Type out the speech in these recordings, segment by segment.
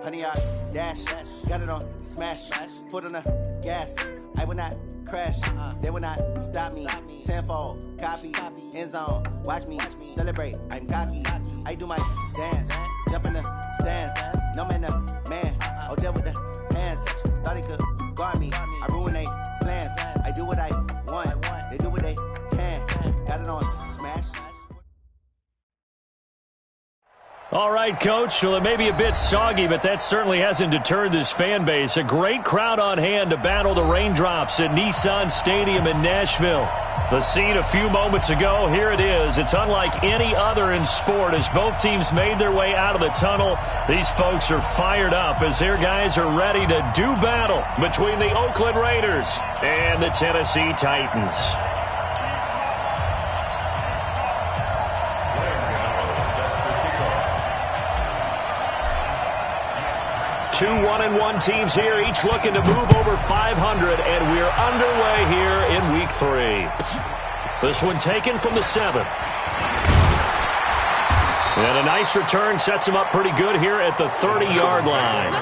Honey, I dash, got it on smash, foot on the gas. I will not crash, they will not stop me. Tenfold, copy, end zone, watch me celebrate. I'm cocky, I do my dance, jump in the stands. No man, the man, oh, deal with the hands. Thought he could guard me, I ruin they plans. I do what I want, they do what they can. Got it on smash. All right, Coach. Well, it may be a bit soggy, but that certainly hasn't deterred this fan base. A great crowd on hand to battle the raindrops at Nissan Stadium in Nashville. The scene a few moments ago, here it is. It's unlike any other in sport as both teams made their way out of the tunnel. These folks are fired up as their guys are ready to do battle between the Oakland Raiders and the Tennessee Titans. 2 1-1 teams here, each looking to move over 500, and we're underway here in Week 3. This one taken from the 7. And a nice return sets him up pretty good here at the 30-yard line.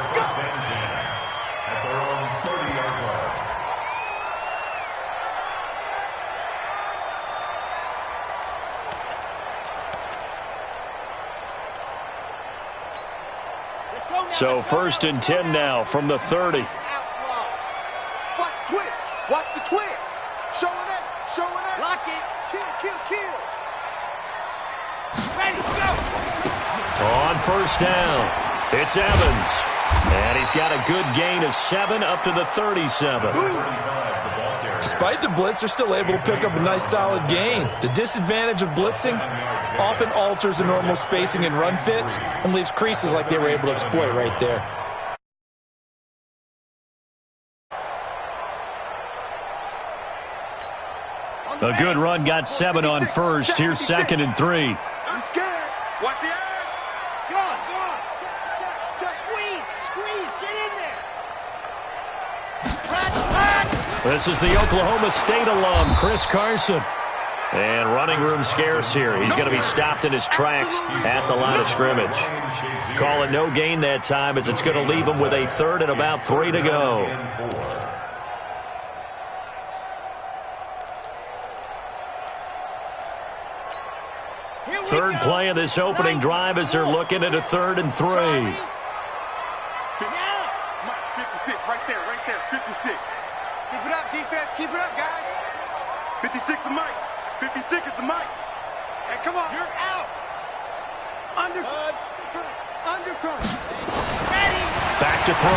So 1st and 10 now from the 30. Watch the twist. Watch the twist. Showing up. Showing up. Lock it. Kill. Ready, go. On 1st down, it's Evans. And he's got a good gain of 7 up to the 37. Despite the blitz, they're still able to pick up a nice solid gain. The disadvantage of blitzing often alters the normal spacing and run fits and leaves creases like they were able to exploit right there. A good run got 7 on 1st. Here's 2nd and 3. I'm scared. Watch the eye. Go on. Just squeeze. Get in there. Run. This is the Oklahoma State alum, Chris Carson. And running room scarce here. He's going to be stopped in his tracks at the line of scrimmage. Call it no gain that time as it's going to leave him with a 3rd and about 3 to go. Third play of this opening drive as they're looking at a 3rd and 3. 56, right there, 56. Keep it up, defense, keep it up, guys. 56 the mic, 56 is the mic. Hey, come on, you're out. Undercut. Ready. Back to throw.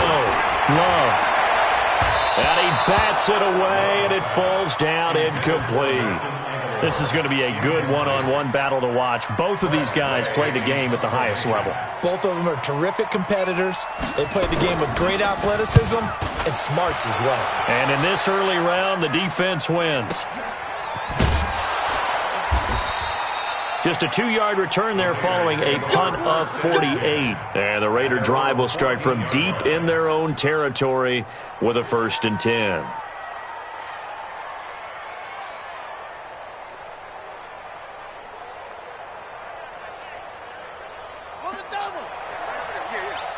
Love. And he bats it away, and it falls down incomplete. This is going to be a good one-on-one battle to watch. Both of these guys play the game at the highest level. Both of them are terrific competitors. They play the game with great athleticism and smarts as well. And in this early round, the defense wins. Just a 2-yard return there following a punt of 48. And the Raider drive will start from deep in their own territory with a 1st and 10.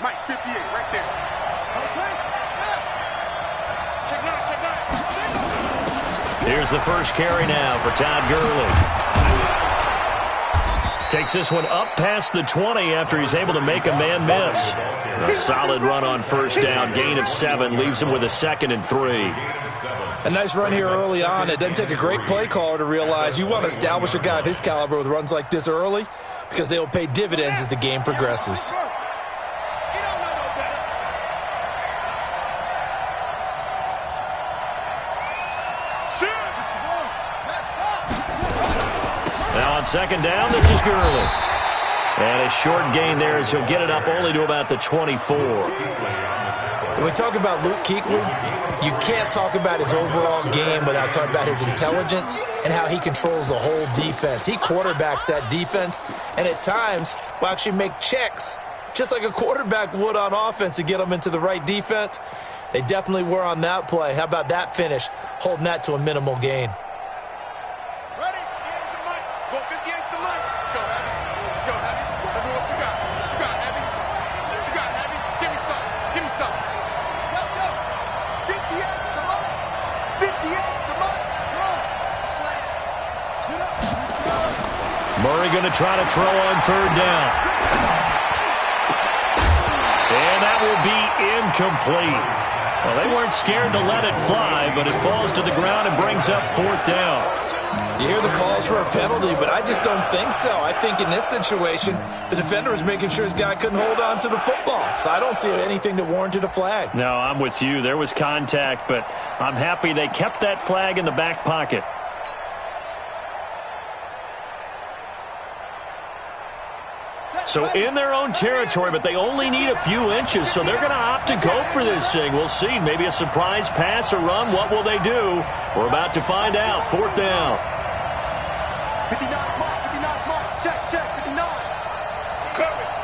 Mike, 58, right there. Check 9. Here's the first carry now for Todd Gurley. Takes this one up past the 20 after he's able to make a man miss. A solid run on 1st down, gain of 7, leaves him with a 2nd and 3. A nice run here early on. It doesn't take a great play caller to realize you want to establish a guy of his caliber with runs like this early because they will pay dividends as the game progresses. Now on 2nd down, this is Gurley. And a short gain there as he'll get it up only to about the 24. When we talk about Luke Kuechly, you can't talk about his overall game without talking about his intelligence and how he controls the whole defense. He quarterbacks that defense, and at times will actually make checks just like a quarterback would on offense to get them into the right defense. They definitely were on that play. How about that finish, holding that to a minimal gain? something. Go, go. 58, come on. 58, come on. Come on. Slam. Shoot up. Murray going to try to throw on third down. And that will be incomplete. Well, they weren't scared to let it fly, but it falls to the ground and brings up fourth down. You hear the calls for a penalty, but I just don't think so. I think in this situation, the defender was making sure his guy couldn't hold on to the football. So I don't see anything that warranted a flag. No, I'm with you. There was contact, but I'm happy they kept that flag in the back pocket. So in their own territory, but they only need a few inches, so they're going to opt to go for this thing. We'll see. Maybe a surprise pass or run. What will they do? We're about to find out. Fourth down. 59, mark, 59, mark. Check, check, 59. Cover it.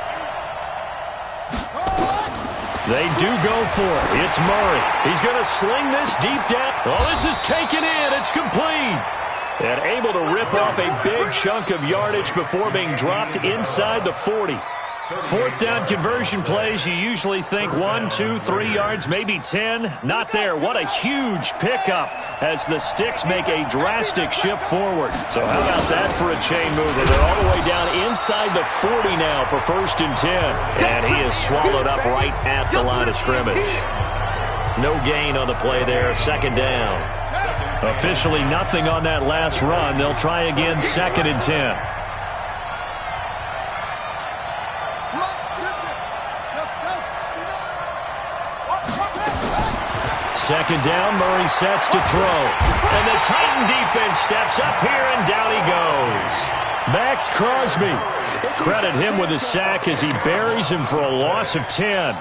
They do go for it. It's Murray. He's going to sling this deep down. Oh, this is taken in. It's complete. And able to rip off a big chunk of yardage before being dropped inside the 40. Fourth down conversion plays, you usually think 1, 2, 3 yards, maybe 10. Not there. What a huge pickup as the sticks make a drastic shift forward. So how about that for a chain mover? They're all the way down inside the 40 now for first and 10. And he is swallowed up right at the line of scrimmage. No gain on the play there. Second down. Officially nothing on that last run. They'll try again, second and 10. Second down, Murray sets to throw. And the Titan defense steps up here, and down he goes. Max Crosby. Credit him with a sack as he buries him for a loss of 10.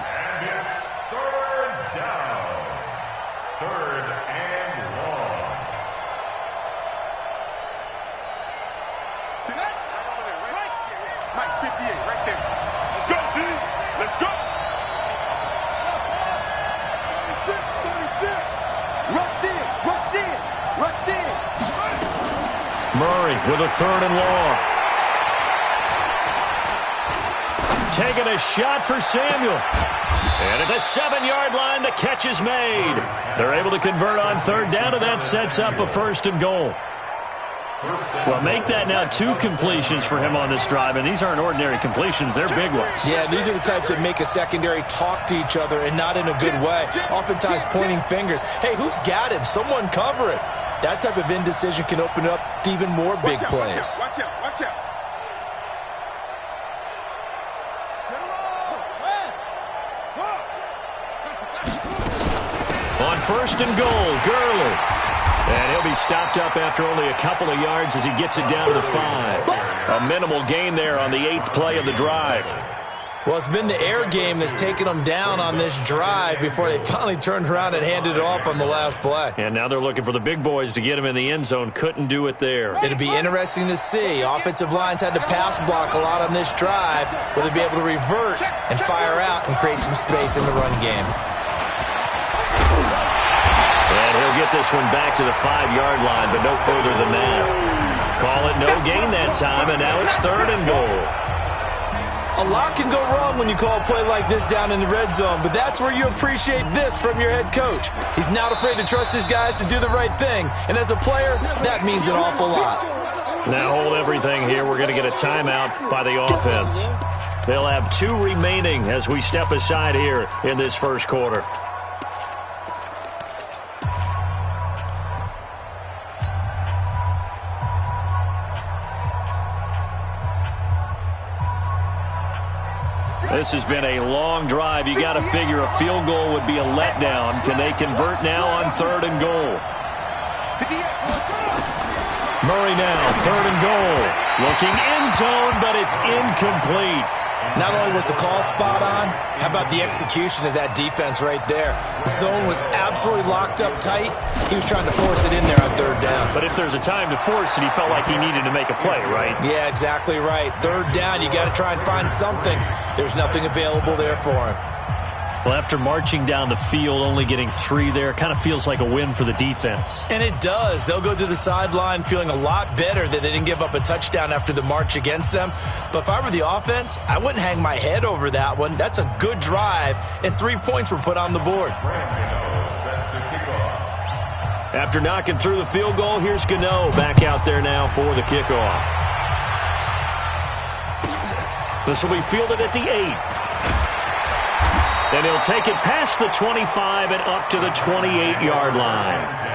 Murray with a third and long. Taking a shot for Samuel. And at the 7-yard line, the catch is made. They're able to convert on third down, and that sets up a first and goal. Well, make that now 2 completions for him on this drive, and these aren't ordinary completions. They're big ones. Yeah, these are the types that make a secondary talk to each other and not in a good way. Oftentimes pointing fingers. Hey, who's got him? Someone cover it. That type of indecision can open up to even more big plays. Watch out, watch out. On first and goal, Gurley. And he'll be stopped up after only a couple of yards as he gets it down to the 5. A minimal gain there on the 8th play of the drive. Well, it's been the air game that's taken them down on this drive before they finally turned around and handed it off on the last play. And now they're looking for the big boys to get him in the end zone. Couldn't do it there. It'll be interesting to see. Offensive lines had to pass block a lot on this drive. Will they be able to revert and fire out and create some space in the run game? And he'll get this one back to the 5-yard line, but no further than that. Call it no gain that time, and now it's third and goal. A lot can go wrong when you call a play like this down in the red zone, but that's where you appreciate this from your head coach. He's not afraid to trust his guys to do the right thing, and as a player, that means an awful lot. Now hold everything here. We're going to get a timeout by the offense. They'll have 2 remaining as we step aside here in this first quarter. This has been a long drive. You got to figure a field goal would be a letdown. Can they convert now on third and goal? Murray now, third and goal. Looking end zone, but it's incomplete. Not only was the call spot on, how about the execution of that defense right there? The zone was absolutely locked up tight. He was trying to force it in there on third down. But if there's a time to force it, he felt like he needed to make a play, right? Yeah, exactly right. Third down, you got to try and find something. There's nothing available there for him. Well, after marching down the field, only getting 3 there, kind of feels like a win for the defense. And it does. They'll go to the sideline feeling a lot better that they didn't give up a touchdown after the march against them. But if I were the offense, I wouldn't hang my head over that one. That's a good drive, and 3 points were put on the board. After knocking through the field goal, here's Gano back out there now for the kickoff. This will be fielded at the 8. And he'll take it past the 25 and up to the 28-yard line.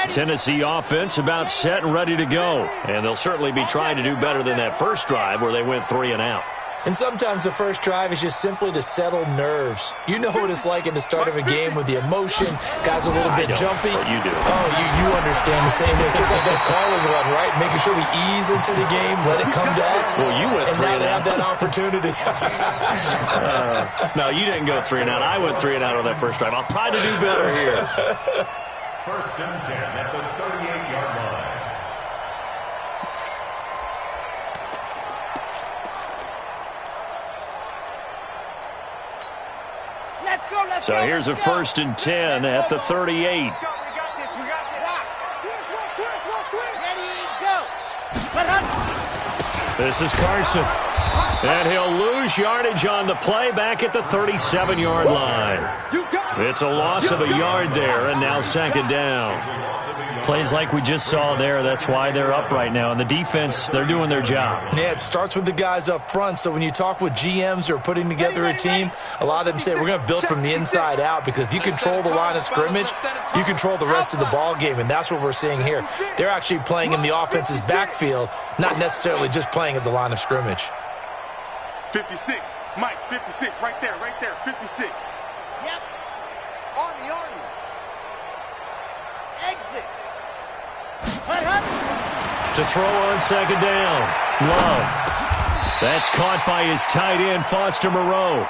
Tennessee offense about set and ready to go. And they'll certainly be trying to do better than that first drive where they went 3 and out. And sometimes the first drive is just simply to settle nerves. You know what it's like at the start of a game with the emotion. Guys a little bit jumpy. But you do. Oh, you understand the same way. It's just like us calling one, right? Making sure we ease into the game, let it come to us. Well, you went 3 and out. And now they have that opportunity. No, you didn't go 3 and out. I went 3 and out on that first drive. I'll try to do better here. First and 10 at the 38-yard line. So here's a first and 10 at the 38. This is Carson. And he'll lose yardage on the play back at the 37-yard line. It's a loss of a yard there, and now second down. Plays like we just saw there, that's why they're up right now. And the defense, they're doing their job. Yeah, it starts with the guys up front. So when you talk with GMs who are putting together a team, a lot of them say we're going to build from the inside out, because if you control the line of scrimmage, you control the rest of the ball game, and that's what we're seeing here. They're actually playing in the offense's backfield, not necessarily just playing at the line of scrimmage. 56, Mike, 56, right there, 56. Yep. Army. Exit. To throw on second down. Love. That's caught by his tight end, Foster Moreau.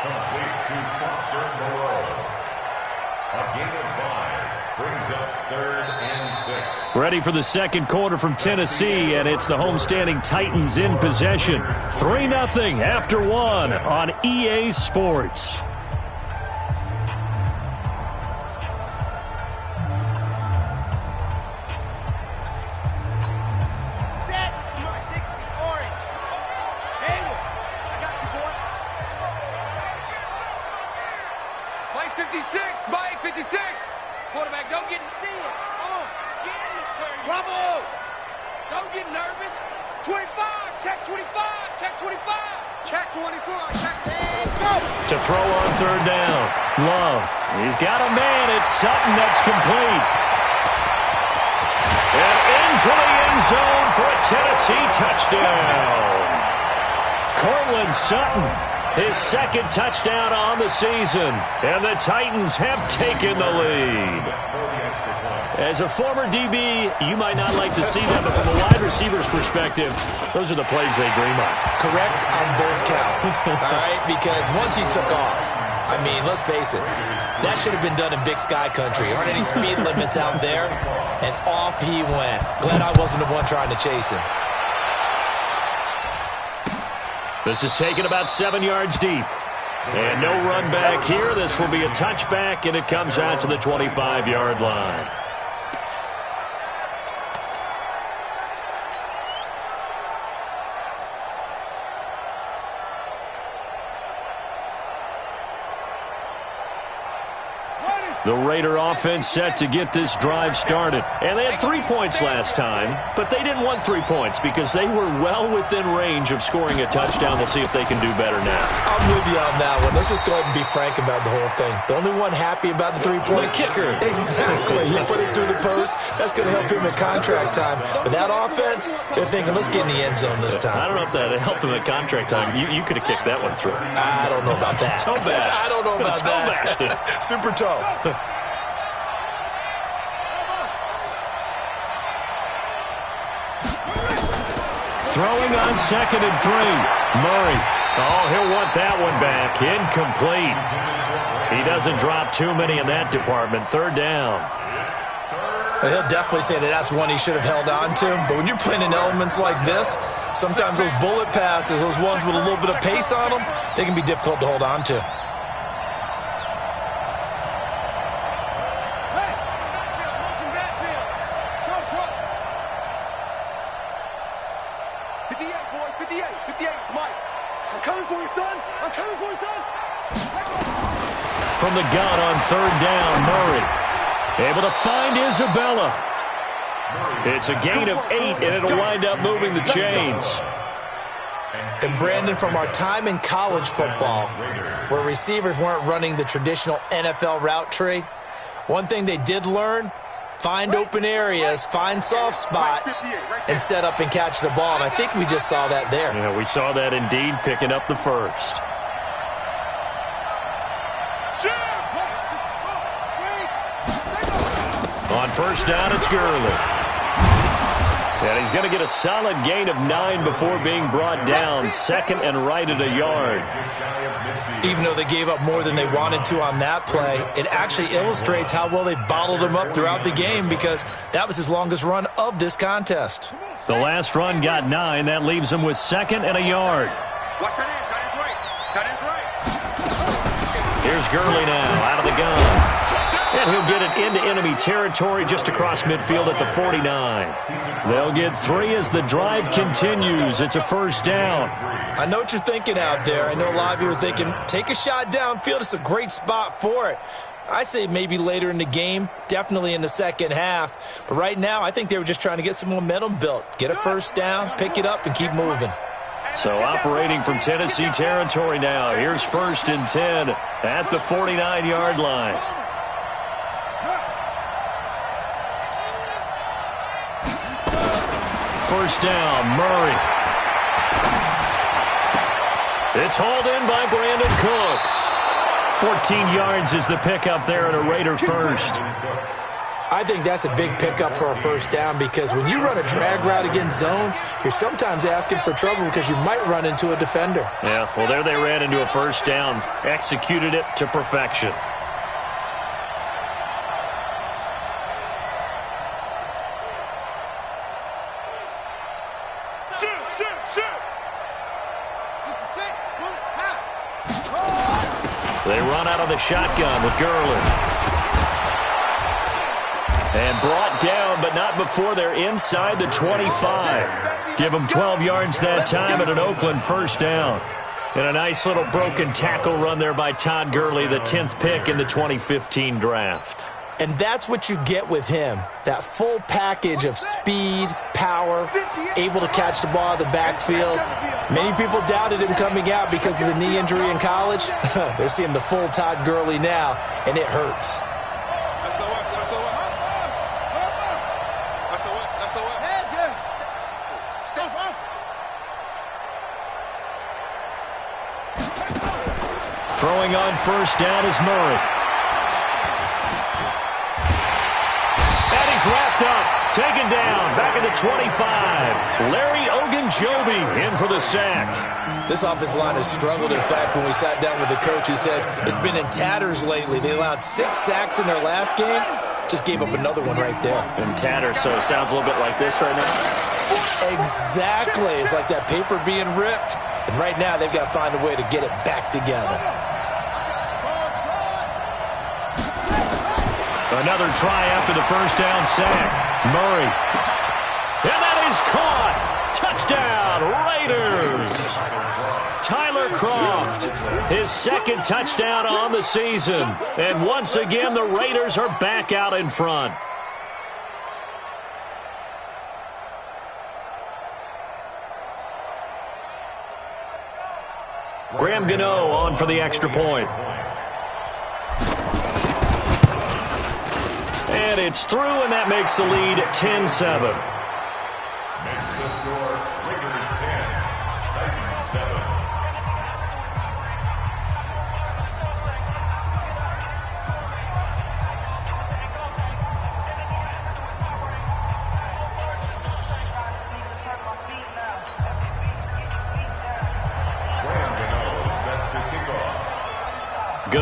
Complete to Foster Moreau. A gain of 5 brings up 3rd and 6. Ready for the second quarter from Tennessee, and it's the homestanding Titans in possession. 3-0 after 1 on EA Sports. Set. Number 60, orange. Hayward. I got you, boy. Mike, 56, Mike, 56. Quarterback, don't get to see it. Bravo! Don't get nervous. 25, check 25, check 25. Check 24, check 10, go! To throw on third down. Love. He's got a man. It's Sutton that's complete. And into the end zone for a Tennessee touchdown. Cortland Sutton, his second touchdown on the season. And the Titans have taken the lead. As a former DB, you might not like to see that, but from a wide receiver's perspective, those are the plays they dream of. Correct on both counts, all right? Because once he took off, I mean, let's face it, that should have been done in Big Sky Country. Aren't any speed limits out there? And off he went. Glad I wasn't the one trying to chase him. This is taken about 7 yards deep. And no run back here. This will be a touchback, and it comes out to the 25-yard line. The Raider offense set to get this drive started. And they had 3 points last time, but they didn't want 3 points because they were well within range of scoring a touchdown. We'll see if they can do better now. I'm with you on that one. Let's just go ahead and be frank about the whole thing. The only one happy about the 3-point kicker. Exactly. He put it through the post. That's going to help him at contract time. But that offense, they're thinking, let's get in the end zone this time. I don't know if that helped him at contract time. You could have kicked that one through. I don't know about that. Toe bash. I don't know about toe that. Bashed it. Super toe. Throwing on 2nd and 3. Murray. Oh, he'll want that one back. Incomplete. He doesn't drop too many in that department. 3rd down. He'll definitely say that that's one he should have held on to. But when you're playing in elements like this, sometimes those bullet passes, those ones with a little bit of pace on them, they can be difficult to hold on to. From the gun on 3rd down, Murray. Able to find Isabella. It's a gain of 8, and it'll wind up moving the chains. And Brandon, from our time in college football, where receivers weren't running the traditional NFL route tree, one thing they did learn, find open areas, find soft spots, and set up and catch the ball. And I think we just saw that there. Yeah, we saw that indeed, picking up the first. On 1st down, it's Gurley. And he's going to get a solid gain of 9 before being brought down. 2nd and right at a yard. Even though they gave up more than they wanted to on that play, it actually illustrates how well they bottled him up throughout the game, because that was his longest run of this contest. The last run got 9. That leaves him with 2nd and a yard. Watch tight end. Tight end's right. Tight end's right. Here's Gurley now out of the gun. And he'll get it into enemy territory just across midfield at the 49. They'll get 3 as the drive continues. It's a 1st down. I know what you're thinking out there. I know a lot of you are thinking, take a shot downfield. It's a great spot for it. I'd say maybe later in the game, definitely in the second half. But right now, I think they were just trying to get some momentum built. Get a 1st down, pick it up, and keep moving. So operating from Tennessee territory now. Here's 1st and 10 at the 49-yard line. First down, Murray. It's hauled in by Brandon Cooks. 14 yards is the pickup there and a Raider first. I think that's a big pickup for a 1st down, because when you run a drag route against zone, you're sometimes asking for trouble because you might run into a defender. Yeah, well, there they ran into a 1st down. Executed it to perfection. They run out of the shotgun with Gurley. And brought down, but not before they're inside the 25. Give them 12 yards that time and an Oakland 1st down. And a nice little broken tackle run there by Todd Gurley, the 10th pick in the 2015 draft. And that's what you get with him, that full package of speed, power, able to catch the ball out of the backfield. Many people doubted him coming out because of the knee injury in college. They're seeing the full Todd Gurley now, and it hurts. Throwing on 1st down is Murray. Wrapped up, taken down, back at the 25. Larry Ogunjobi in for the sack. This offensive line has struggled. In fact, when we sat down with the coach, he said it's been in tatters lately. They allowed 6 sacks in their last game. Just gave up another one right there. In tatters, so it sounds a little bit like this right now. Exactly. It's like that paper being ripped. And right now, they've got to find a way to get it back together. Another try after the 1st down sack. Murray. And that is caught. Touchdown, Raiders. Tyler Kroft, his 2nd touchdown on the season. And once again, the Raiders are back out in front. Graham Gano on for the extra point. And it's through, and that makes the lead 10-7. Makes the score, Raiders 10, Titans 7.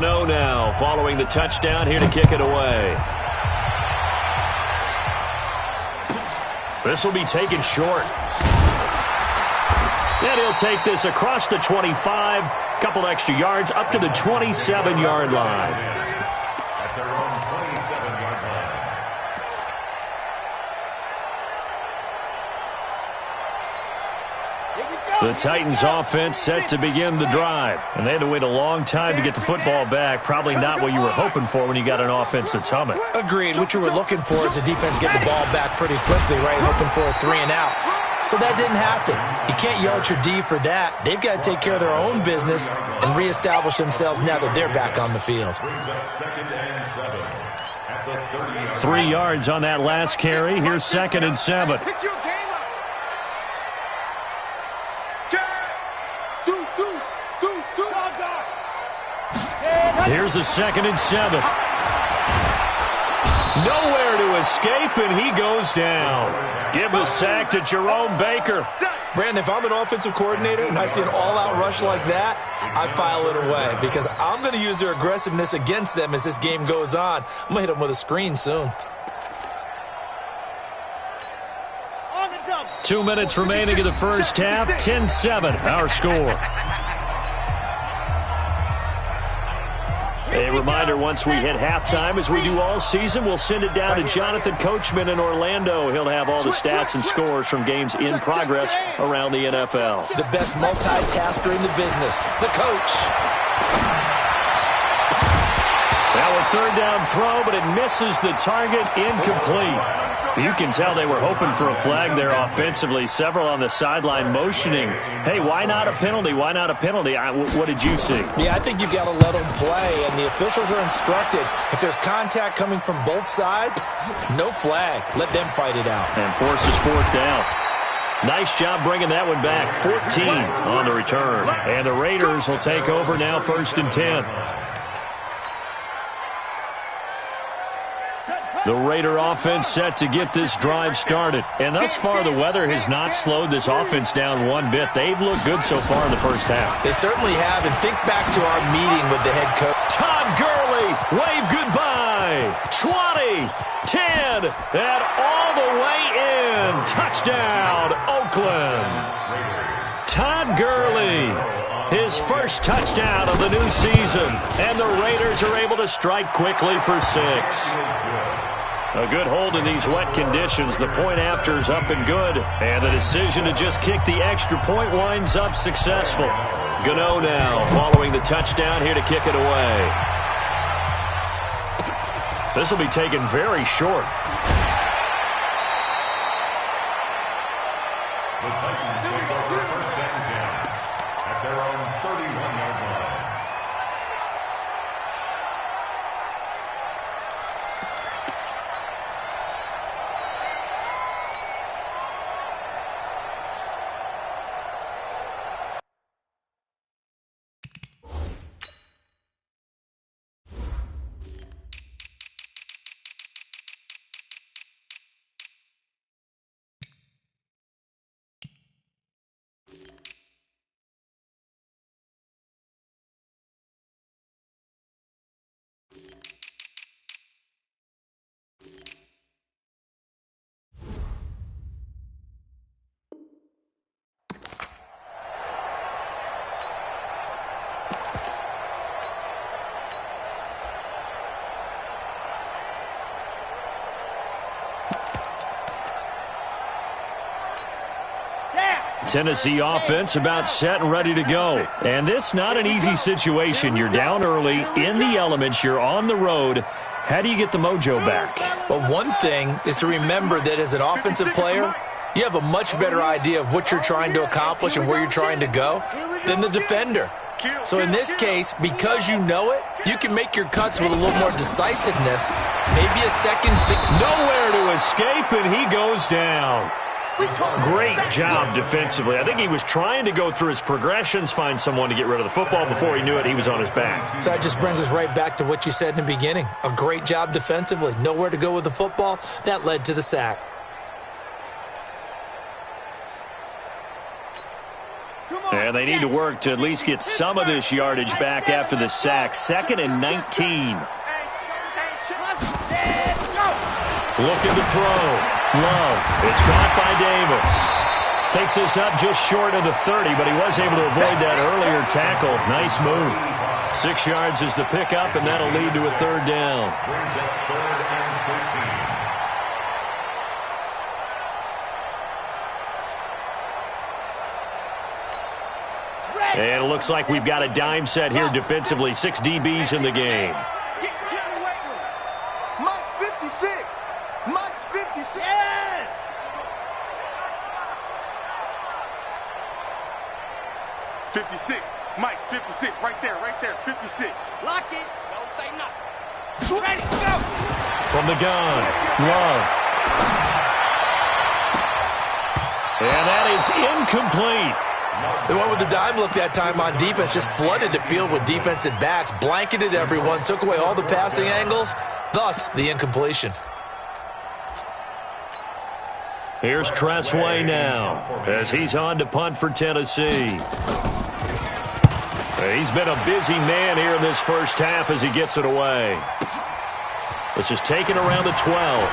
Gano now, following the touchdown, here to kick it away. This will be taken short. And he'll take this across the 25, couple extra yards, up to the 27-yard line. At their own 27-yard line. The Titans offense set to begin the drive. And they had to wait a long time to get the football back. Probably not what you were hoping for when you got an offense that's humming. Agreed. What you were looking for is the defense getting the ball back pretty quickly, right? Hoping for a 3 and out. So that didn't happen. You can't yell at your D for that. They've got to take care of their own business and reestablish themselves now that they're back on the field. Brings up 2nd and 7 at the 30-yard line. 3 yards on that last carry. Here's 2nd and 7. Pick your game up. Here's a 2nd and 7. Nowhere to escape, and he goes down. Give the sack to Jerome Baker. Brandon, if I'm an offensive coordinator and I see an all-out rush like that, I file it away because I'm going to use their aggressiveness against them as this game goes on. I'm going to hit them with a screen soon. 2 minutes remaining in the first half. 10-7, our score. A reminder, once we hit halftime, as we do all season, we'll send it down to Jonathan Coachman in Orlando. He'll have all the stats and scores from games in progress around the NFL. The best multitasker in the business, the coach. Now a 3rd down throw, but it misses the target, incomplete. You can tell they were hoping for a flag there offensively. Several on the sideline motioning. Hey, why not a penalty? Why not a penalty? What did you see? Yeah, I think you've got to let them play, and the officials are instructed. If there's contact coming from both sides, no flag. Let them fight it out. And forces 4th down. Nice job bringing that one back. 14 on the return. And the Raiders will take over now, 1st and 10. The Raider offense set to get this drive started. And thus far, the weather has not slowed this offense down one bit. They've looked good so far in the first half. They certainly have. And think back to our meeting with the head coach. Todd Gurley, wave goodbye. 20, 10, and all the way in. Touchdown, Oakland. Todd Gurley, his first touchdown of the new season. And the Raiders are able to strike quickly for 6. A good hold in these wet conditions. The point after is up and good. And the decision to just kick the extra point winds up successful. Gano now following the touchdown, here to kick it away. This will be taken very short. The Titans take over 1st and 10 at their own 31-yard line. Tennessee offense about set and ready to go. And this not an easy situation. You're down early, in the elements, you're on the road. How do you get the mojo back? Well, one thing is to remember that as an offensive player, you have a much better idea of what you're trying to accomplish and where you're trying to go than the defender. So in this case, because you know it, you can make your cuts with a little more decisiveness, maybe a second. Nowhere to escape, and he goes down. Great job defensively. I think he was trying to go through his progressions, find someone to get rid of the football. Before he knew it, he was on his back. So that just brings us right back to what you said in the beginning. A great job defensively. Nowhere to go with the football. That led to the sack. And they need to work to at least get some of this yardage back after the sack. 2nd and 19. Looking to throw. Love. It's caught by Davis. Takes this up just short of the 30, but he was able to avoid that earlier tackle. Nice move. 6 yards is the pickup, and that'll lead to a 3rd down. Brings up 3rd and 13. And it looks like we've got a dime set here defensively. 6 DBs in the game. Get in the weight room. Mike's 56. Mike's 56. Yes! Mike, 56, right there, 56. Lock it. Don't say nothing. Ready, go! From the gun, Love. And that is incomplete. They went with the dime look that time on defense, just flooded the field with defensive backs, blanketed everyone, took away all the passing angles, thus the incompletion. Here's Tressway now as he's on to punt for Tennessee. He's been a busy man here in this first half as he gets it away. This is taken around the 12.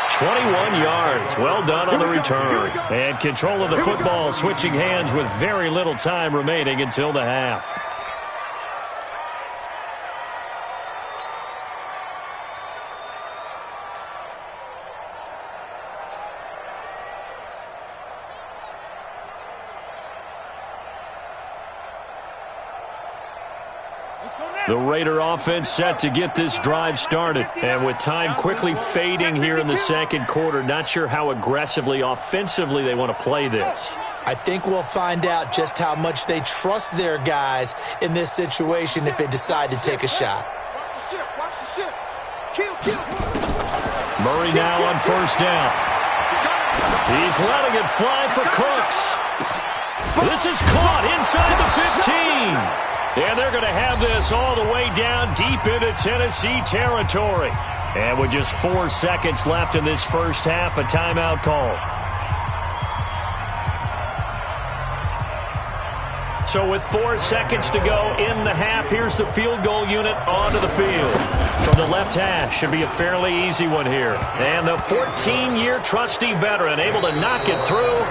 21 yards. Well done on the return. And control of the football, switching hands with very little time remaining until the half. The Raider offense set to get this drive started. And with time quickly fading here in the second quarter, not sure how aggressively, offensively they want to play this. I think we'll find out just how much they trust their guys in this situation if they decide to take a shot. Watch the ship, watch the ship. Kill. Murray now on 1st down. He's letting it fly for Cooks. This is caught inside the 15. And they're going to have this all the way down deep into Tennessee territory. And with just 4 seconds left in this first half, a timeout call. So with 4 seconds to go in the half, here's the field goal unit onto the field. From the left hash, should be a fairly easy one here. And the 14-year trusty veteran able to knock it through.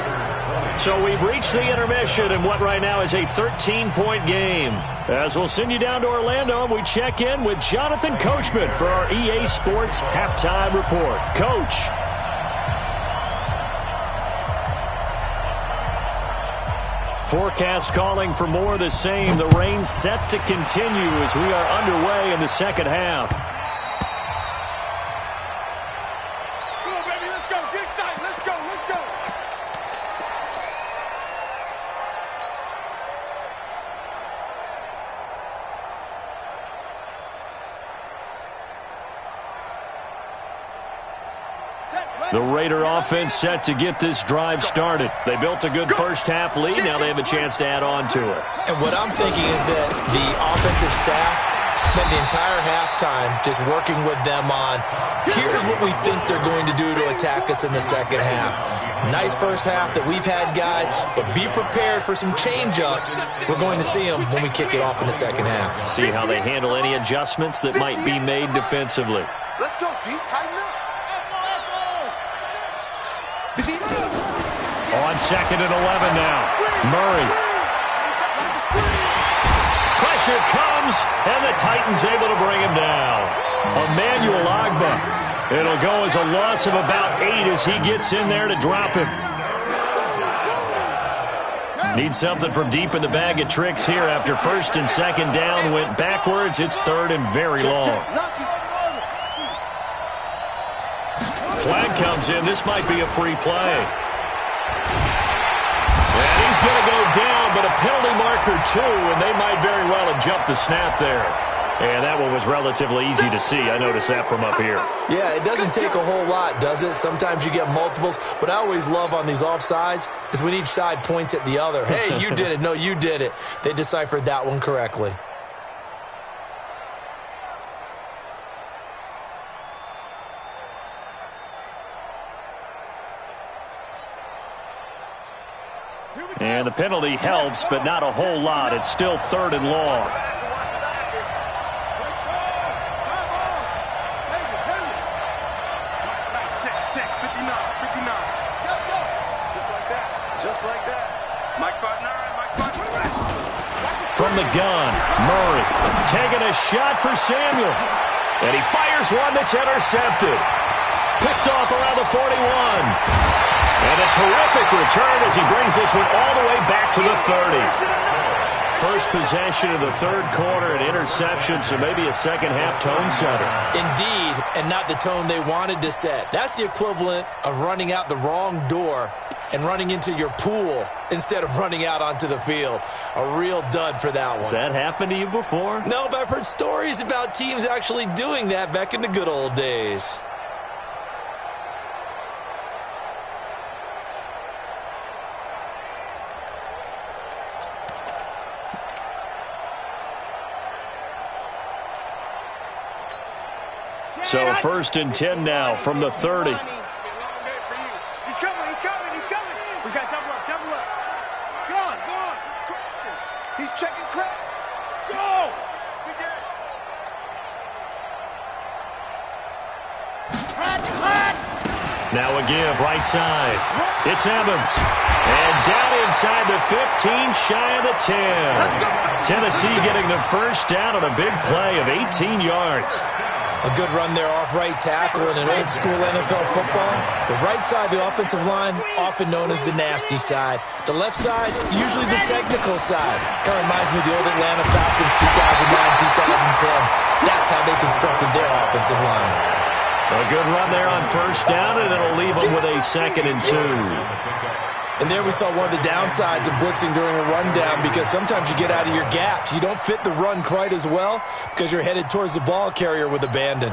So we've reached the intermission in what right now is a 13-point game. As we'll send you down to Orlando, and we check in with Jonathan Coachman for our EA Sports Halftime Report. Coach. Forecast calling for more of the same. The rain set to continue as we are underway in the second half. Come on, baby, let's go. Get excited. Let's go. The Raider offense set to get this drive started. They built a good first half lead. Now they have a chance to add on to it. And what I'm thinking is that the offensive staff spent the entire halftime just working with them on, here's what we think they're going to do to attack us in the second half. Nice first half that we've had, guys, but be prepared for some change-ups. We're going to see them when we kick it off in the second half. See how they handle any adjustments that might be made defensively. Let's go, deep, tighten up. On 2nd and 11 now. Murray. Pressure comes, and the Titans able to bring him down. Emmanuel Agba. It'll go as a loss of about 8 as he gets in there to drop him. Need something from deep in the bag of tricks here after 1st and 2nd down. Went backwards. It's 3rd and very long. Flag comes in. This might be a free play. And he's going to go down, but a penalty marker too, and they might very well have jumped the snap there. And that one was relatively easy to see. I noticed that from up here. Yeah, it doesn't take a whole lot, does it? Sometimes you get multiples. What I always love on these offsides is when each side points at the other. Hey, you did it. No, you did it. They deciphered that one correctly. And the penalty helps, but not a whole lot. It's still 3rd and long. Check, 59. Just like that. Mike 5'9", Mike 5'9". From the gun, Murray taking a shot for Samuel. And he fires one that's intercepted. Picked off around the 41. And a terrific return as he brings this one all the way back to the 30. First possession of the 3rd quarter, an interception, so maybe a second-half tone setter. Indeed, and not the tone they wanted to set. That's the equivalent of running out the wrong door and running into your pool instead of running out onto the field. A real dud for that one. Has that happened to you before? No, but I've heard stories about teams actually doing that back in the good old days. So 1st and 10 now from the 30. He's coming. We got double up. Gone. He's checking crap. Go. We did it. Now a give, right side. It's Evans. And down inside the 15, shy of the 10. Tennessee getting the first down on a big play of 18 yards. A good run there off right tackle in an old-school NFL football. The right side of the offensive line, often known as the nasty side. The left side, usually the technical side. Kind of reminds me of the old Atlanta Falcons 2009-2010. That's how they constructed their offensive line. A good run there on first down, and it'll leave them with a 2nd and 2. And there we saw one of the downsides of blitzing during a rundown, because sometimes you get out of your gaps. You don't fit the run quite as well because you're headed towards the ball carrier with abandon.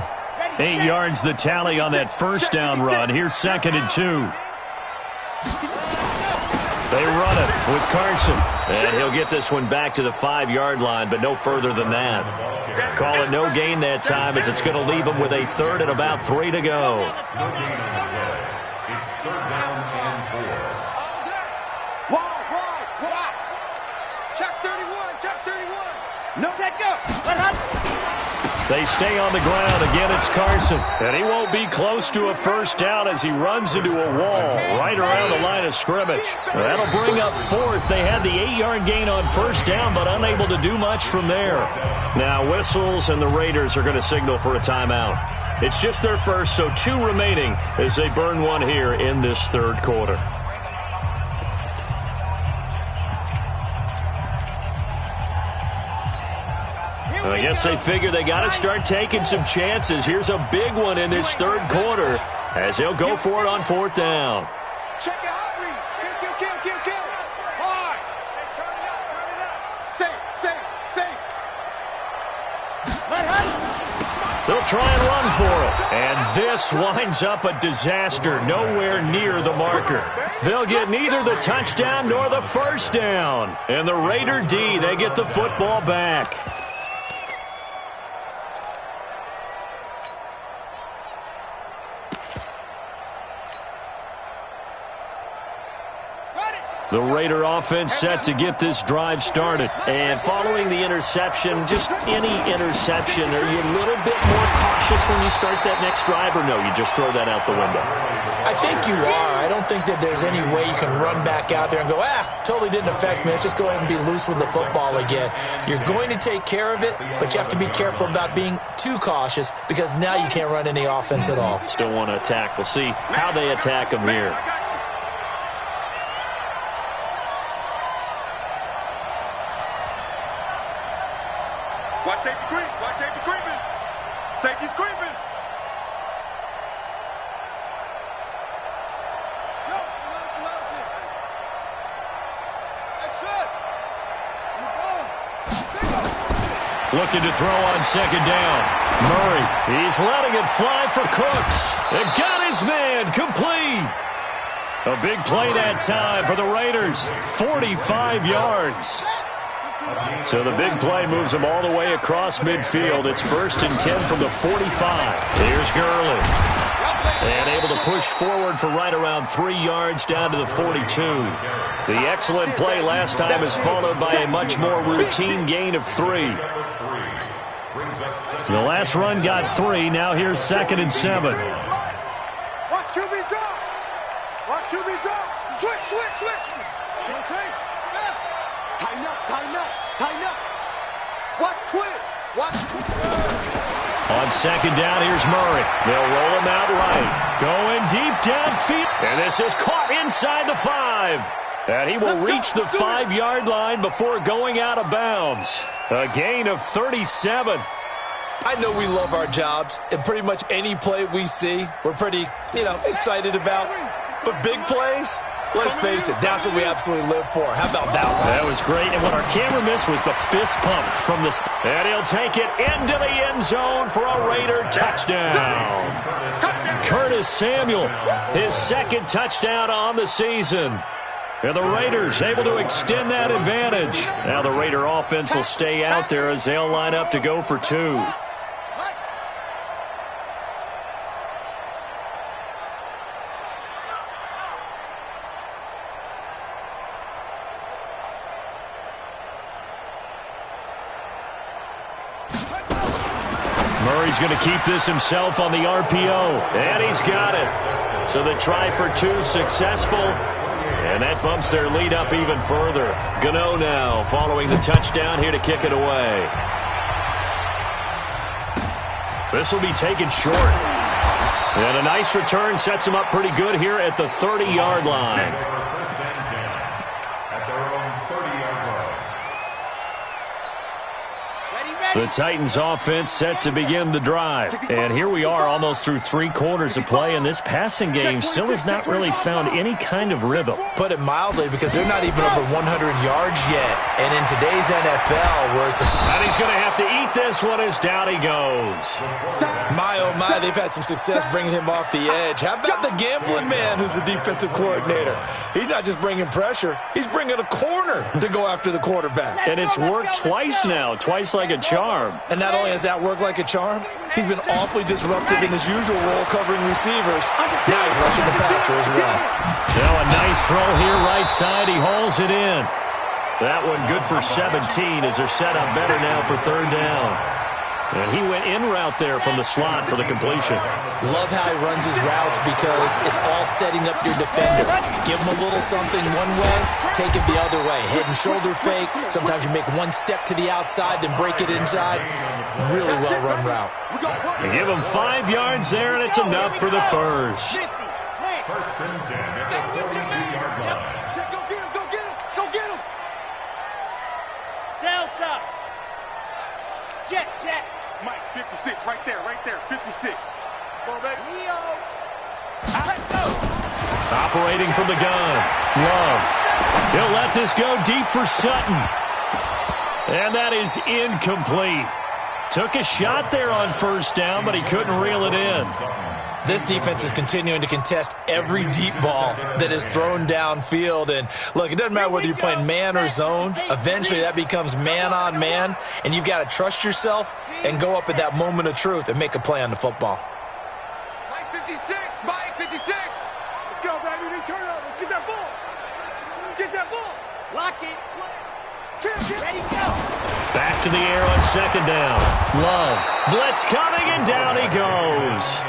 8 yards the tally on that first down run. Here's 2nd and 2. They run it with Carson. And he'll get this one back to the 5-yard line, but no further than that. Call it no gain that time, as it's going to leave them with a 3rd and about 3 to go. It's 3rd down and 4. Check 31. No. Set, go. Let him. They stay on the ground. Again, it's Carson. And he won't be close to a first down as he runs into a wall right around the line of scrimmage. That'll bring up 4th. They had the 8-yard gain on first down, but unable to do much from there. Now whistles, and the Raiders are going to signal for a timeout. It's just their first, so 2 remaining as they burn one here in this 3rd quarter. I guess they figure they got to start taking some chances. Here's a big one in this 3rd quarter as he'll go for it on 4th down. Check it out, Reed. Kill. Hard. Turn it up. Safe. Let him. They'll try and run for it. And this winds up a disaster, nowhere near the marker. They'll get neither the touchdown nor the first down. And the Raider D, they get the football back. The Raider offense set to get this drive started. And following the interception, just any interception, are you a little bit more cautious when you start that next drive, or no, you just throw that out the window? I think you are. I don't think that there's any way you can run back out there and go, totally didn't affect me. Let's just go ahead and be loose with the football again. You're going to take care of it, but you have to be careful about being too cautious, because now you can't run any offense at all. Still want to attack. We'll see how they attack them here. Watch safety creep. Watch safety creeping. Safety's creeping. Go. Motion. Action. Single. Looking to throw on 2nd down. Murray, he's letting it fly for Cooks. And got his man complete. A big play that time for the Raiders. 45 yards. So the big play moves them all the way across midfield. It's 1st and 10 from the 45. Here's Gurley. And able to push forward for right around 3 yards down to the 42. The excellent play last time is followed by a much more routine gain of 3. The last run got 3. Now here's 2nd and 7. Watch QB drop. Watch QB drop. Switch. Tighten up. Watch twist. On 2nd down, here's Murray. They'll roll him out right. Going deep downfield. And this is caught inside the 5. And he will reach the 5-yard line before going out of bounds. A gain of 37. I know we love our jobs, and pretty much any play we see, we're pretty, excited about. But big plays, let's face it, that's what we absolutely live for. How about that one? That was great, and what our camera missed was the fist pump from the... And he'll take it into the end zone for a Raider touchdown. Curtis Samuel, his 2nd touchdown on the season. And the Raiders able to extend that advantage. Now the Raider offense will stay out there as they'll line up to go for 2. Murray's going to keep this himself on the RPO. And he's got it. So the try for 2 successful. And that bumps their lead up even further. Gano now following the touchdown here to kick it away. This will be taken short. And a nice return sets him up pretty good here at the 30-yard line. The Titans offense set to begin the drive. And here we are almost through 3 quarters of play, and this passing game still has not really found any kind of rhythm. Put it mildly, because they're not even over 100 yards yet. And in today's NFL, where it's and he's going to have to eat this one as down he goes. My, oh my, they've had some success bringing him off the edge. How about the gambling man who's the defensive coordinator? He's not just bringing pressure, he's bringing a corner to go after the quarterback. And it's worked twice now, twice like a charm. And not only has that worked like a charm, he's been awfully disruptive in his usual role covering receivers. Now he's rushing the passer as well. Now a nice throw here right side. He hauls it in. That one good for 17 as they're set up better now for 3rd down. And he went in route there from the slot for the completion. Love how he runs his routes because it's all setting up your defender. Give him a little something one way, take it the other way. Head and shoulder fake. Sometimes you make one step to the outside, then break it inside. Really well-run route. They give him 5 yards there, and it's enough for the first. 1st and 10 at the 42-yard line. Go get him. Delta. Jet. Mike, 56, right there, 56. Come on, baby. Leo. Operating from the gun. Love. He'll let this go deep for Sutton. And that is incomplete. Took a shot there on 1st down, but he couldn't reel it in. This defense is continuing to contest every deep ball that is thrown downfield. And look, it doesn't matter whether you're playing man or zone. Eventually that becomes man on man. And you've got to trust yourself and go up at that moment of truth and make a play on the football. Mike 56. Let's go, baby. They turn over. Get that ball. Lock it. Ready, go. Back to the air on 2nd down. Love. Blitz coming, and down he goes.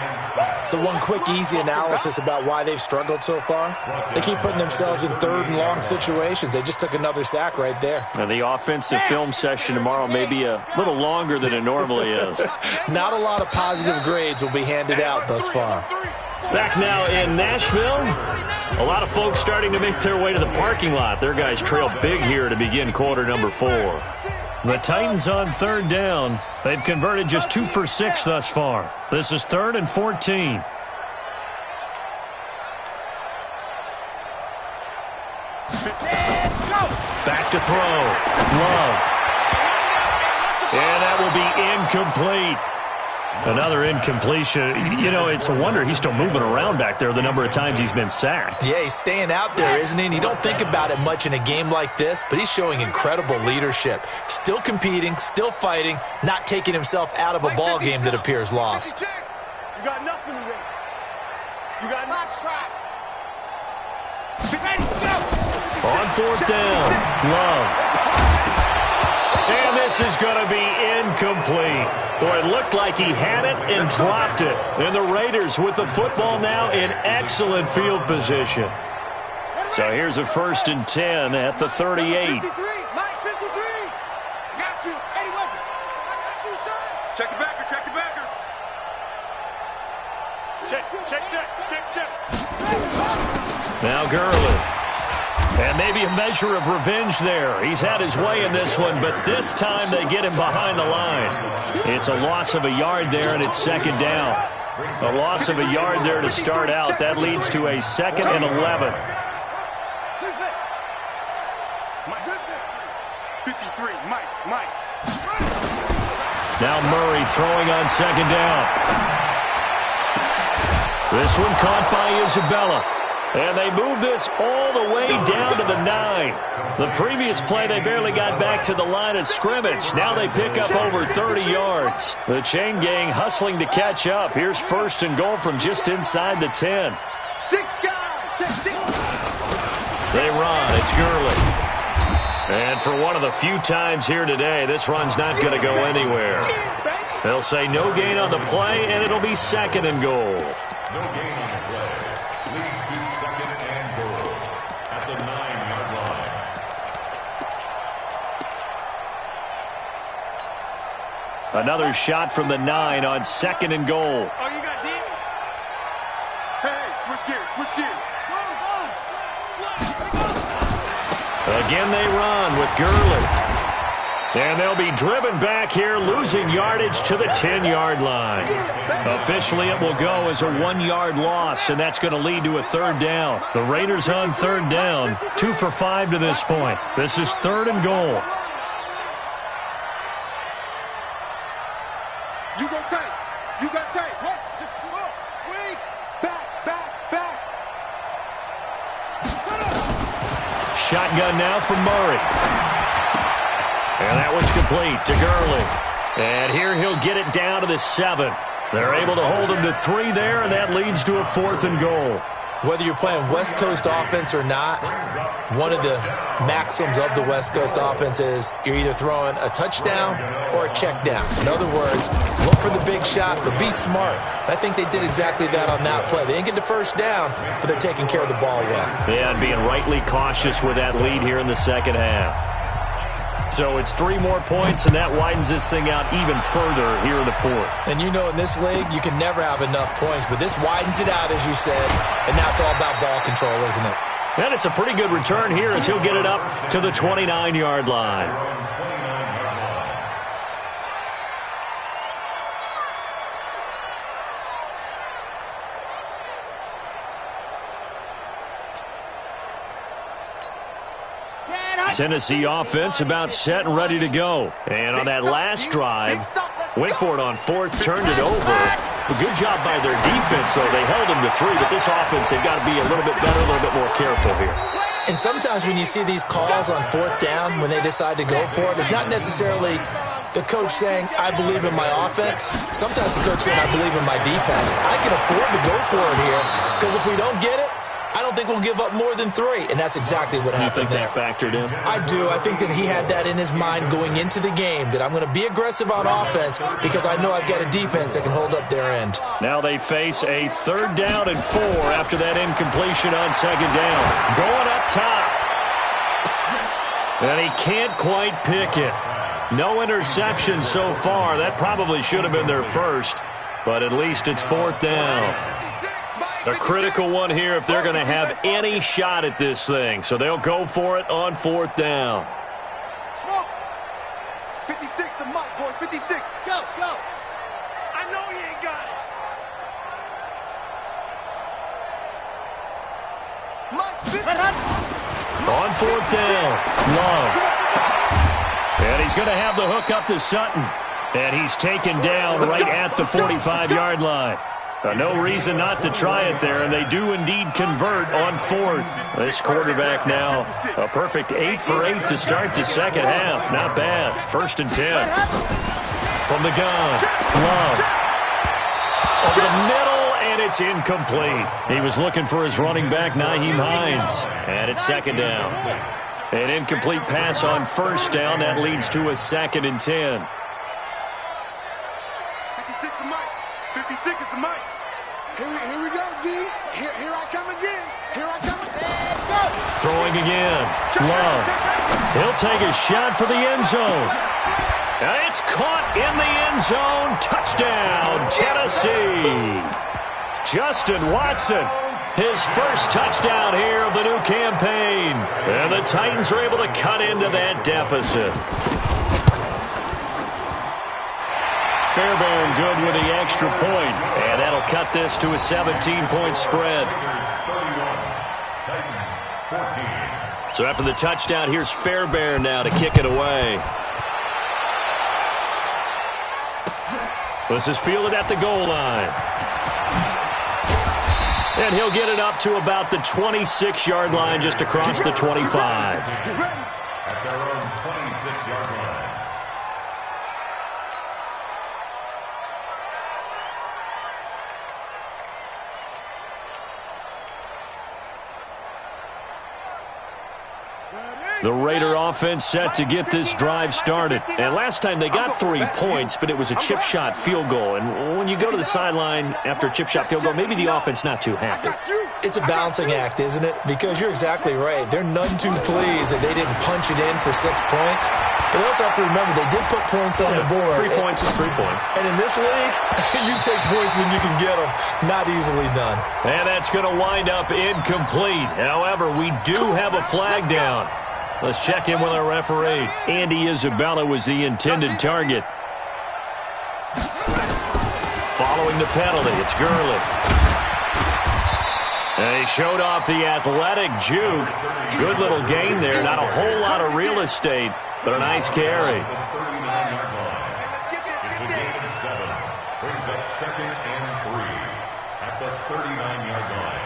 So one quick, easy analysis about why they've struggled so far. They keep putting themselves in 3rd and long situations. They just took another sack right there. Now the offensive film session tomorrow may be a little longer than it normally is. Not a lot of positive grades will be handed out thus far. Back now in Nashville. A lot of folks starting to make their way to the parking lot. Their guys trail big here to begin quarter number 4. The Titans on 3rd down. They've converted just 2 for 6 thus far. This is 3rd and 14. Back to throw. Love. And that will be incomplete. Another incompletion. You know, it's a wonder he's still moving around back there the number of times he's been sacked. Yeah, he's staying out there, isn't he? And you don't think about it much in a game like this, but he's showing incredible leadership. Still competing, still fighting, not taking himself out of a ball game that appears lost. You got nothing today. You got it? Box trap. Ready, go! On fourth down, Love. And this is going to be incomplete. Boy, it looked like he had it and dropped it. And the Raiders with the football now in excellent field position. So here's a 1st and 10 at the 38. 53, Mike, 53. Got you. Eddie Weber. I got you, son. Check the backer, check the backer. Check. Now Gurley. And maybe a measure of revenge there. He's had his way in this one, but this time they get him behind the line. It's a loss of a yard there, and it's 2nd down. A loss of a yard there to start out. That leads to a 2nd and 11. 53, Mike. Now Murray throwing on 2nd down. This one caught by Isabella. And they move this all the way down to the 9. The previous play, they barely got back to the line of scrimmage. Now they pick up over 30 yards. The chain gang hustling to catch up. Here's 1st and goal from just inside the 10. 6 guys. Check 6. They run. It's Gurley. And for one of the few times here today, this run's not going to go anywhere. They'll say no gain on the play, and it'll be 2nd and goal. No gain on the play. Leads to 2nd and goal at the 9-yard line. Another shot from the 9 on 2nd and goal. Oh, you got deep? Hey, switch gears. Again they run with Gurley. And they'll be driven back here, losing yardage to the 10-yard line. Officially, it will go as a 1-yard loss, and that's going to lead to a 3rd down. The Raiders on 3rd down, 2 for 5 to this point. This is 3rd and goal. You go tight. You got tight. Wait. Back. Shotgun now from Murray. And that one's complete to Gurley. And here he'll get it down to the 7. They're able to hold him to 3 there, and that leads to a 4th and goal. Whether you're playing West Coast offense or not, one of the maxims of the West Coast offense is you're either throwing a touchdown or a check down. In other words, look for the big shot, but be smart. I think they did exactly that on that play. They didn't get the 1st down, but they're taking care of the ball well. Yeah, and being rightly cautious with that lead here in the 2nd half. So it's 3 more points, and that widens this thing out even further here in the 4th. And you know, in this league, you can never have enough points, but this widens it out, as you said, and now it's all about ball control, isn't it? And it's a pretty good return here as he'll get it up to the 29-yard line. Tennessee offense about set and ready to go. And on that last drive, went for it on 4th, turned it over. A good job by their defense, though. They held them to 3, but this offense, they've got to be a little bit better, a little bit more careful here. And sometimes when you see these calls on 4th down, when they decide to go for it, it's not necessarily the coach saying, I believe in my offense. Sometimes the coach saying, I believe in my defense. I can afford to go for it here, because if we don't get it, I don't think we'll give up more than 3, and that's exactly what happened there. You think that factored in? I do. I think that he had that in his mind going into the game, that I'm going to be aggressive on offense because I know I've got a defense that can hold up their end. Now they face a 3rd down and 4 after that incompletion on 2nd down. Going up top. And he can't quite pick it. No interception so far. That probably should have been their first, but at least it's 4th down. A critical one here if they're going to have any shot at this thing. So they'll go for it on 4th down. Smoke. 56 to Mike, boys. 56. Go. I know he ain't got it. Mike, On 4th down, Love. And he's going to have the hook up to Sutton. And he's taken down right at the 45-yard line. No reason not to try it there, and they do indeed convert on 4th. This quarterback now, a perfect 8 for 8 to start the 2nd half. Not bad. 1st and 10. From the gun, Love. Over the middle, And it's incomplete. He was looking for his running back, Nyheim Hines. And it's second down. An incomplete pass on first down. That leads to a 2nd and 10. 56 is Mike. 56 is the Mike. Here we go, D. Here I come again. Here I come again. Go! Throwing again. Love. He'll take a shot for the end zone. It's caught in the end zone. Touchdown, Tennessee. Justin Watson, his first touchdown here of the new campaign. And the Titans are able to cut into that deficit. Fairbairn good with the extra point. And that'll cut this to a 17-point spread. So after the touchdown, here's Fairbairn now to kick it away. This is fielded at the goal line. And he'll get it up to about the 26-yard line, just across the 25. At their own 26-yard line. The Raider offense set to get this drive started. And last time they got 3 points, but it was a chip shot field goal. And when you go to the sideline after a chip shot field goal, maybe the offense not too happy. It's a balancing act, isn't it? Because you're exactly right. They're none too pleased that they didn't punch it in for 6 points. But they also have to remember they did put points on the board. 3 points is 3 points. And in this league, you take points when you can get them. Not easily done. And that's going to wind up incomplete. However, we do have a flag down. Let's check in with our referee. Andy Isabella was the intended target. Following the penalty, it's Gurley. And he showed off the athletic juke. Good little gain there. Not a whole lot of real estate, but a nice carry. It's a gain of 7. Brings up 2nd and 3 at the 39-yard line.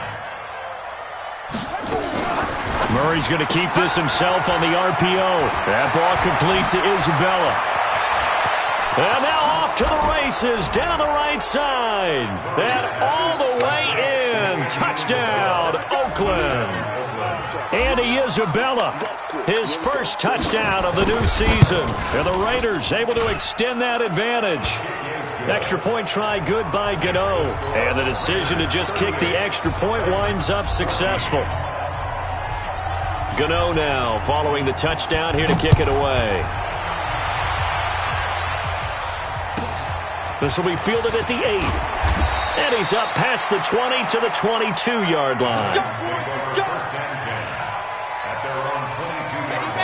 Murray's going to keep this himself on the RPO. That ball complete to Isabella. And now off to the races down the right side. And all the way in. Touchdown, Oakland. Andy Isabella, his first touchdown of the new season. And the Raiders able to extend that advantage. Extra point try good by Gano. And the decision to just kick the extra point winds up successful. Gano now following the touchdown here to kick it away. This will be fielded at the 8. And he's up past the 20 to the 22-yard line.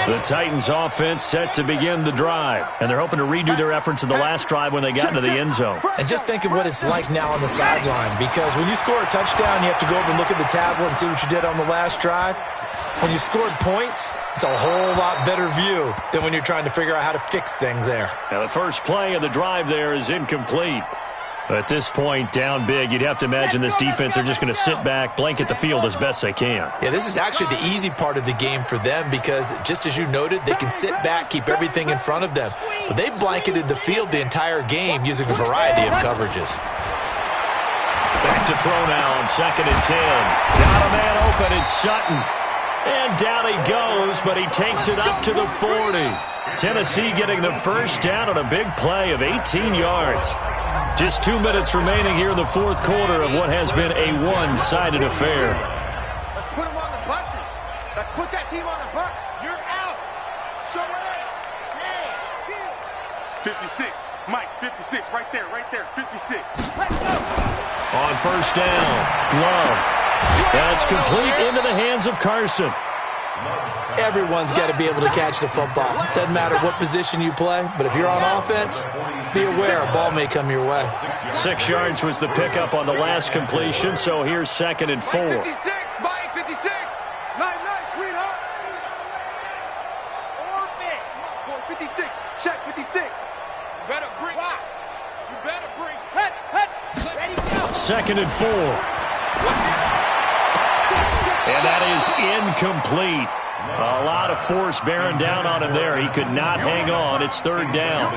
The Titans offense set to begin the drive. And they're hoping to redo their efforts in the last drive when they got into the end zone. And just think of what it's like now on the sideline. Because when you score a touchdown, you have to go over and look at the tablet and see what you did on the last drive. When you scored points, it's a whole lot better view than when you're trying to figure out how to fix things there. Now the first play of the drive there is incomplete. At this point, down big, you'd have to imagine this defense are just going to sit back, blanket the field as best they can. Yeah, this is actually the easy part of the game for them because, just as you noted, they can sit back, keep everything in front of them. But they've blanketed the field the entire game using a variety of coverages. Back to throw now on 2nd and 10. Got a man open, it's Sutton. And down he goes, but he takes it up to the 40. Tennessee getting the first down on a big play of 18 yards. Just 2 minutes remaining here in the fourth quarter of what has been a one-sided affair. Let's put them on the buses. Let's put that team on the bus. You're out. Show it. Hey, 56. Mike, 56. Right there, 56. let's go. On first down, Love. That's complete into the hands of Carson. Everyone's got to be able to catch the football. Doesn't matter what position you play, but if you're on offense, be aware a ball may come your way. 6 yards was the pickup on the last completion, so here's 2nd and 4. 56, Mike, 56. Nice, sweetheart. Orbit. Come on, boys, 56. Check, 56. You better bring. Why? You better bring. Head. Ready, go. 2nd and 4. And that is incomplete. A lot of force bearing down on him there. He could not hang on. It's 3rd down.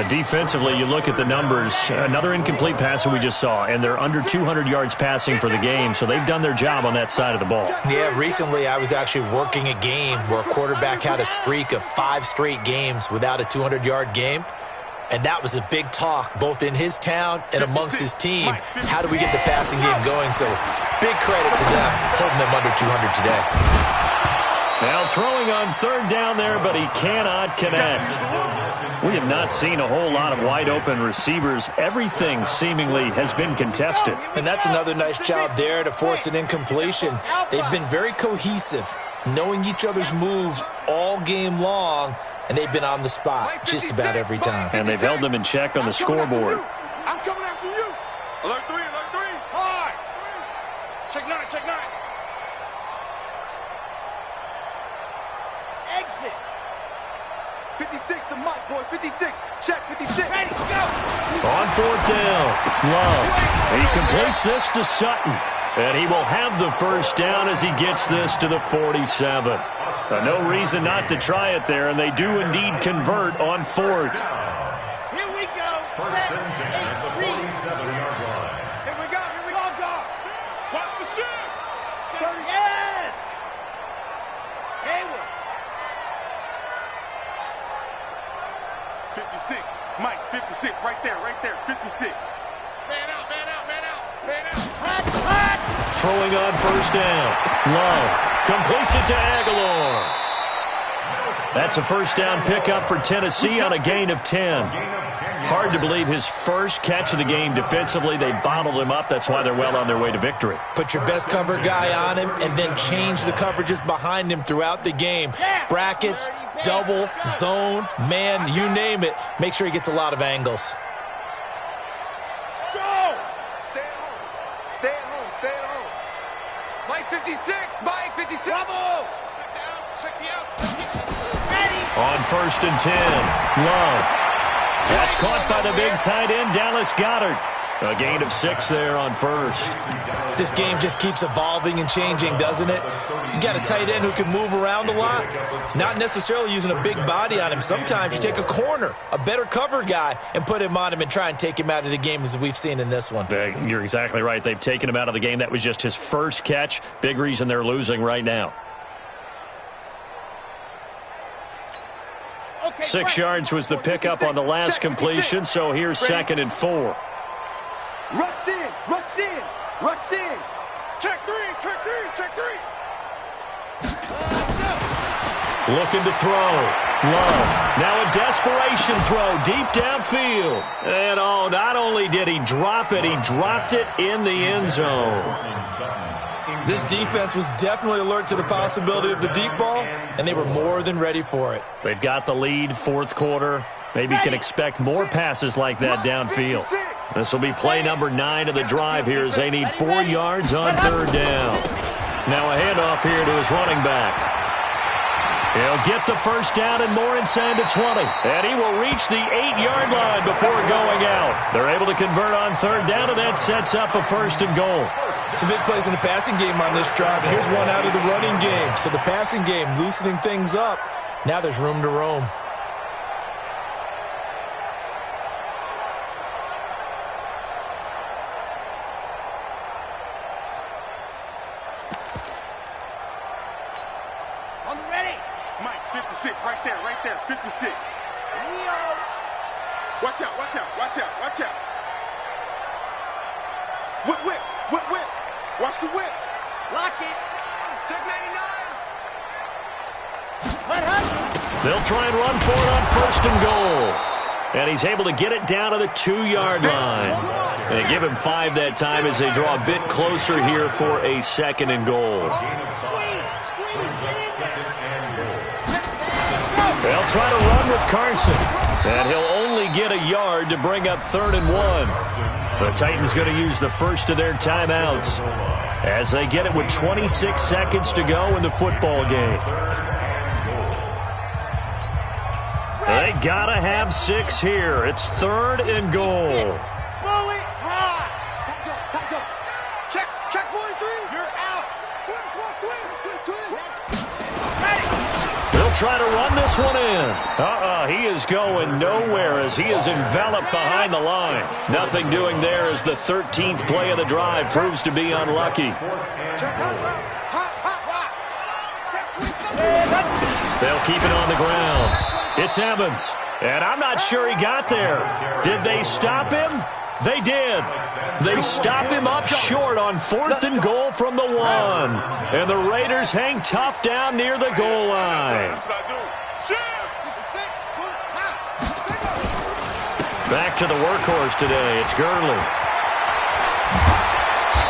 Defensively, you look at the numbers. Another incomplete passer we just saw, and they're under 200 yards passing for the game, so they've done their job on that side of the ball. Yeah, recently I was actually working a game where a quarterback had a streak of 5 straight games without a 200-yard game, and that was a big talk both in his town and amongst his team. How do we get the passing game going? So big credit to them, holding them under 200 today. Now throwing on third down there, but he cannot connect. We have not seen a whole lot of wide-open receivers. Everything seemingly has been contested. And that's another nice job there to force an incompletion. They've been very cohesive, knowing each other's moves all game long, and they've been on the spot just about every time. And they've held them in check on the scoreboard. I'm coming after you. Alert 3, alert 3. High. Check 9, check 9. Exit. 56, the mic, boys. 56. Check 56. Ready, go. On fourth down, Love. He completes this to Sutton. And he will have the first down as he gets this to the 47. No reason not to try it there, and they do indeed convert on fourth. Here we go. First and 10 at the 47-yard line. Here we go. Here we go. Go. Watch the shot. 30. Yes. Hayward. 56. Mike, 56. Right there, 56. Man out, man out, man out, man out. Hot, hot. Throwing on first down, Love completes it to Aguilar. That's a first down pickup for Tennessee on a gain of 10. Hard to believe his first catch of the game defensively. They bottled him up. That's why they're well on their way to victory. Put your best cover guy on him and then change the coverages behind him throughout the game. Brackets, double, zone, man, you name it. Make sure he gets a lot of angles. Go. Stay at home. Stay at home. Stay at home. Mike 56, Mike 56. Bravo. Check the out, check the out. Ready. On first and 10, Love. That's caught by the big tight end, Dallas Goedert. A gain of 6 there on first. This game just keeps evolving and changing, doesn't it? You got a tight end who can move around a lot, not necessarily using a big body on him. Sometimes you take a corner, a better cover guy, and put him on him and try and take him out of the game as we've seen in this one. You're exactly right. They've taken him out of the game. That was just his first catch. Big reason they're losing right now. 6 yards was the pickup on the last completion, so here's 2nd and 4. Rush in. Rush in. Rush in. Check 3, check 3, check 3. Looking to throw. Love. Now a desperation throw deep downfield. And not only did he drop it, he dropped it in the end zone. This defense was definitely alert to the possibility of the deep ball, and they were more than ready for it. They've got the lead, fourth quarter. Maybe can expect more passes like that downfield. This will be play number 9 of the drive here as they need 4 yards on third down. Now a handoff here to his running back. He'll get the first down and more inside the 20. And he will reach the 8-yard line before going out. They're able to convert on third down, and that sets up a first and goal. Some big plays in the passing game on this drive, and here's one out of the running game. So the passing game loosening things up. Now there's room to roam. On the ready. Mike, 56. Right there, 56. Leo. Watch out, watch out, watch out, watch out. Whip, whip, whip, whip. Watch the whip. Lock it. Check 99. They'll try and run for it on first and goal. And he's able to get it down to the 2-yard line. They give him 5 that time as they draw a bit closer here for a 2nd and goal. They'll try to run with Carson. And he'll only get a yard to bring up 3rd and 1. The Titans going to use the first of their timeouts as they get it with 26 seconds to go in the football game. They got to have 6 here. It's 3rd and goal. Bullet high. Check 43. You're out. Twins. Ready. They'll try to run this one in. He is going nowhere as he is enveloped behind the line. Nothing doing there as the 13th play of the drive proves to be unlucky. They'll keep it on the ground. It's Evans. And I'm not sure he got there. Did they stop him? They did. They stop him up short on 4th and goal from the 1. And the Raiders hang tough down near the goal line. Back to the workhorse today. It's Gurley.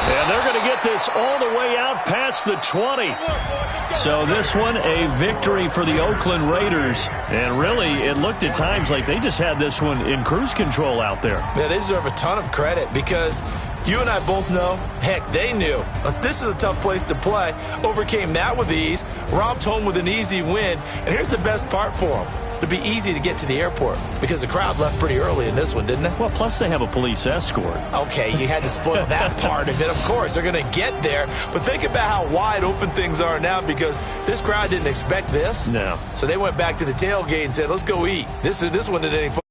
And they're going to get this all the way out past the 20. So this one, a victory for the Oakland Raiders. And really, it looked at times like they just had this one in cruise control out there. Yeah, they deserve a ton of credit because you and I both know, heck, they knew. This is a tough place to play. Overcame that with ease, robbed home with an easy win. And here's the best part for them. It'd be easy to get to the airport because the crowd left pretty early in this one, didn't it? Well, plus they have a police escort. Okay, you had to split that part of it. Of course, they're going to get there. But think about how wide open things are now because this crowd didn't expect this. No. So they went back to the tailgate and said, let's go eat. This one didn't any fun.